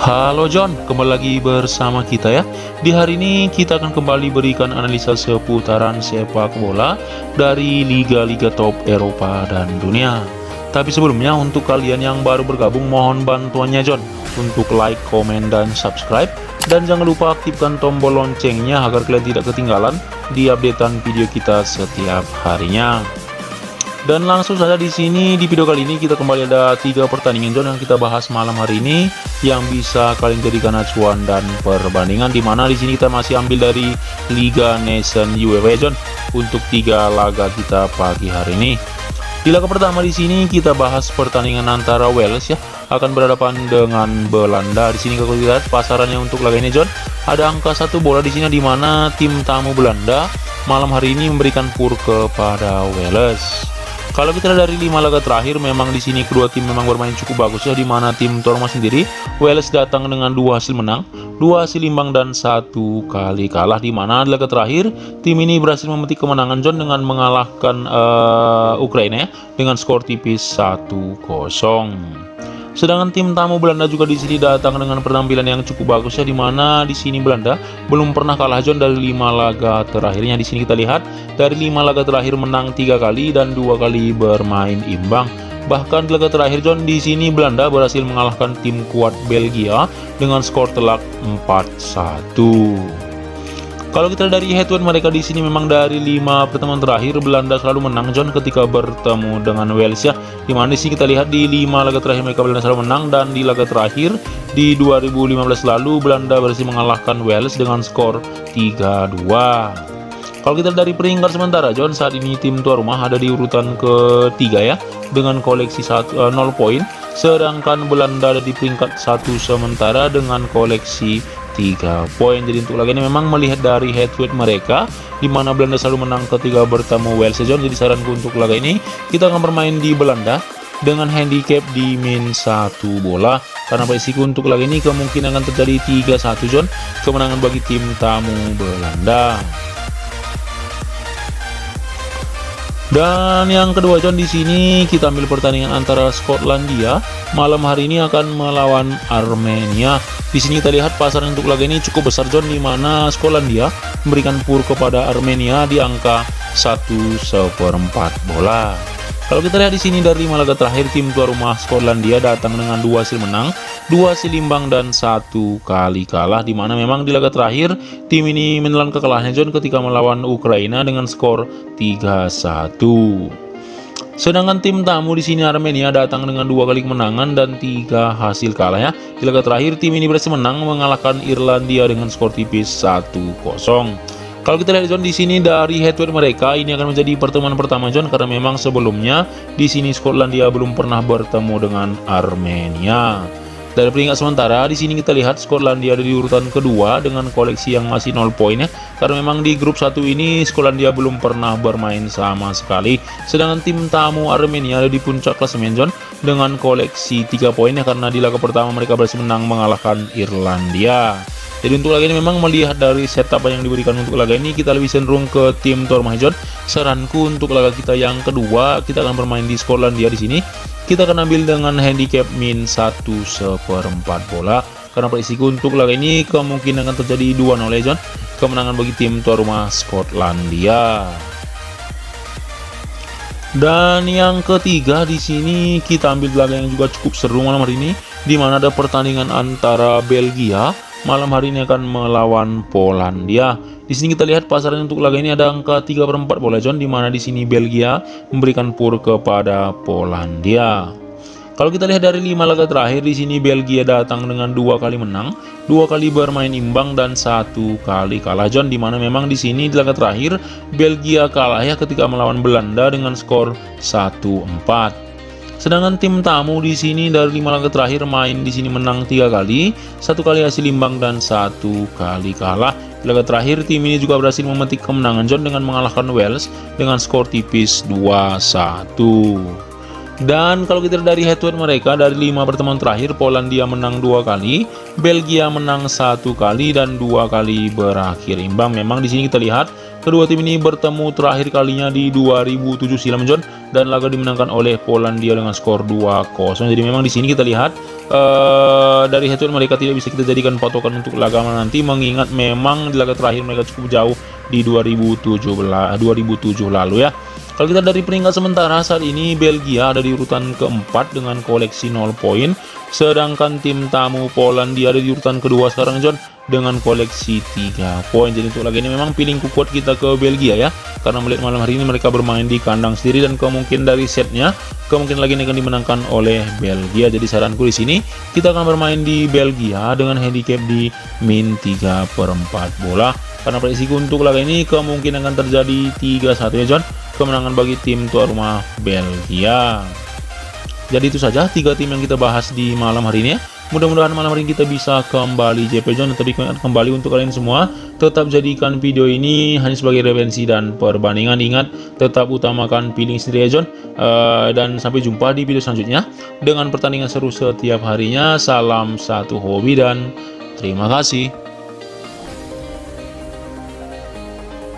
Halo John, kembali lagi bersama kita ya. Di hari ini kita akan kembali berikan analisa seputaran sepak bola dari liga-liga top Eropa dan dunia. Tapi sebelumnya untuk kalian yang baru bergabung mohon bantuannya John untuk like, komen, dan subscribe. Dan jangan lupa aktifkan tombol loncengnya agar kalian tidak ketinggalan di updatean video kita setiap harinya. Dan langsung saja di sini di video kali ini kita kembali ada 3 pertandingan John yang kita bahas malam hari ini yang bisa kalian jadikan acuan dan perbandingan, di mana di sini kita masih ambil dari Liga Nation UEFA John untuk 3 laga kita pagi hari ini. Di laga pertama di sini kita bahas pertandingan antara Wales ya akan berhadapan dengan Belanda. Di sini kalau lihat pasarannya untuk laga ini John ada angka 1 bola di sini, di mana tim tamu Belanda malam hari ini memberikan pur kepada Wales. Kalau kita lihat dari 5 laga terakhir, memang di sini kedua tim memang bermain cukup bagus ya, di mana tim tuan rumah sendiri Wales datang dengan 2 hasil menang, 2 hasil imbang, dan 1 kali kalah, di mana di laga terakhir tim ini berhasil memetik kemenangan John dengan mengalahkan Ukraina ya, dengan skor tipis 1-0. Sedangkan tim tamu Belanda juga di sini datang dengan penampilan yang cukup bagus ya, di mana di sini Belanda belum pernah kalah John dari 5 laga terakhirnya. Di sini kita lihat dari 5 laga terakhir menang 3 kali dan 2 kali bermain imbang. Bahkan di laga terakhir John di sini Belanda berhasil mengalahkan tim kuat Belgia dengan skor telak 4-1. Kalau kita dari head to head mereka di sini memang dari 5 pertemuan terakhir Belanda selalu menang John ketika bertemu dengan Wales ya. Di mana di sini kita lihat di 5 laga terakhir mereka Belanda selalu menang, dan di laga terakhir di 2015 lalu Belanda berhasil mengalahkan Wales dengan skor 3-2. Kalau kita dari peringkat sementara John, saat ini tim tuan rumah ada di urutan ketiga ya dengan koleksi 0 poin, sedangkan Belanda ada di peringkat 1 sementara dengan koleksi 3 poin. Jadi untuk laga ini memang melihat dari head to head mereka, di mana Belanda selalu menang ketika bertemu Wales John. Jadi saranku untuk laga ini kita akan bermain di Belanda dengan handicap di min 1 bola, karena risiko untuk laga ini kemungkinan akan terjadi 3-1 John, kemenangan bagi tim tamu Belanda. Dan yang kedua John, di sini kita ambil pertandingan antara Skotlandia malam hari ini akan melawan Armenia. Di sini kita lihat pasaran untuk laga ini cukup besar John, di mana Skotlandia memberikan pur kepada Armenia di angka 1/4 bola. Kalau kita lihat di sini dari 5 laga terakhir tim tuan rumah Skotlandia datang dengan 2 hasil menang, 2 hasil imbang, dan 1 kali kalah, di mana memang di laga terakhir tim ini menelan kekalahan John ketika melawan Ukraina dengan skor 3-1. Sedangkan tim tamu di sini Armenia datang dengan 2 kali kemenangan dan 3 hasil kalah ya. Di laga terakhir tim ini berhasil menang mengalahkan Irlandia dengan skor tipis 1-0. Kalau kita lihat John di sini dari head to head mereka, ini akan menjadi pertemuan pertama John, karena memang sebelumnya di sini Skotlandia belum pernah bertemu dengan Armenia. Dari peringkat sementara di sini kita lihat Skotlandia ada di urutan kedua dengan koleksi yang masih 0 poin ya, karena memang di grup 1 ini Skotlandia belum pernah bermain sama sekali. Sedangkan tim tamu Armenia ada di puncak klasemen John dengan koleksi 3 poin ya, karena di laga pertama mereka berhasil menang mengalahkan Irlandia. Jadi untuk laga ini memang melihat dari setup yang diberikan untuk laga ini, kita lebih cenderung ke tim tuan rumah John. Saranku untuk laga kita yang kedua, kita akan bermain di Skotlandia. Di sini kita akan ambil dengan handicap min 1/4 bola, karena risiko untuk laga ini kemungkinan akan terjadi 2-0 John, kemenangan bagi tim tuan rumah Skotlandia. Dan yang ketiga di sini kita ambil laga yang juga cukup seru malam hari ini, di mana ada pertandingan antara Belgia malam hari ini akan melawan Polandia. Di sini kita lihat pasaran untuk laga ini ada angka 3/4 bola John, di mana di sini Belgia memberikan pur kepada Polandia. Kalau kita lihat dari 5 laga terakhir di sini Belgia datang dengan 2 kali menang, 2 kali bermain imbang, dan 1 kali kalah John, di mana memang di sini di laga terakhir Belgia kalah ya ketika melawan Belanda dengan skor 1-4. Sedangkan tim tamu di sini dari 5 laga terakhir main di sini menang 3 kali, 1 kali hasil imbang, dan 1 kali kalah. Di laga terakhir tim ini juga berhasil memetik kemenangan John dengan mengalahkan Wales dengan skor tipis 2-1. Dan kalau kita dari head to head mereka dari 5 pertemuan terakhir, Polandia menang 2 kali, Belgia menang 1 kali, dan 2 kali berakhir imbang. Memang di sini kita lihat kedua tim ini bertemu terakhir kalinya di 2007 silam John, dan laga dimenangkan oleh Polandia dengan skor 2-0. Jadi memang di sini kita lihat dari head to head mereka tidak bisa kita jadikan patokan untuk laga nanti, mengingat memang di laga terakhir mereka cukup jauh di 2007 lalu ya. Kalau kita dari peringkat sementara saat ini, Belgia ada di urutan keempat dengan koleksi 0 poin, sedangkan tim tamu Polandia ada di urutan kedua sekarang John dengan koleksi 3 poin. Jadi untuk laga ini memang feeling kuat kita ke Belgia ya, karena melihat malam hari ini mereka bermain di kandang sendiri dan kemungkinan dari setnya kemungkinan lagi ini akan dimenangkan oleh Belgia. Jadi saranku di sini kita akan bermain di Belgia dengan handicap di min 3/4 bola. Karena prediksi untuk laga ini kemungkinan akan terjadi 3-1 ya John, kemenangan bagi tim tuan rumah Belgia. Jadi itu saja 3 tim yang kita bahas di malam hari ini ya. Mudah-mudahan malam hari ini kita bisa kembali JP John. Tapi kembali untuk kalian semua, tetap jadikan video ini hanya sebagai referensi dan perbandingan. Ingat, tetap utamakan feeling sendiri ya John. Dan sampai jumpa di video selanjutnya dengan pertandingan seru setiap harinya. Salam satu hobi dan terima kasih.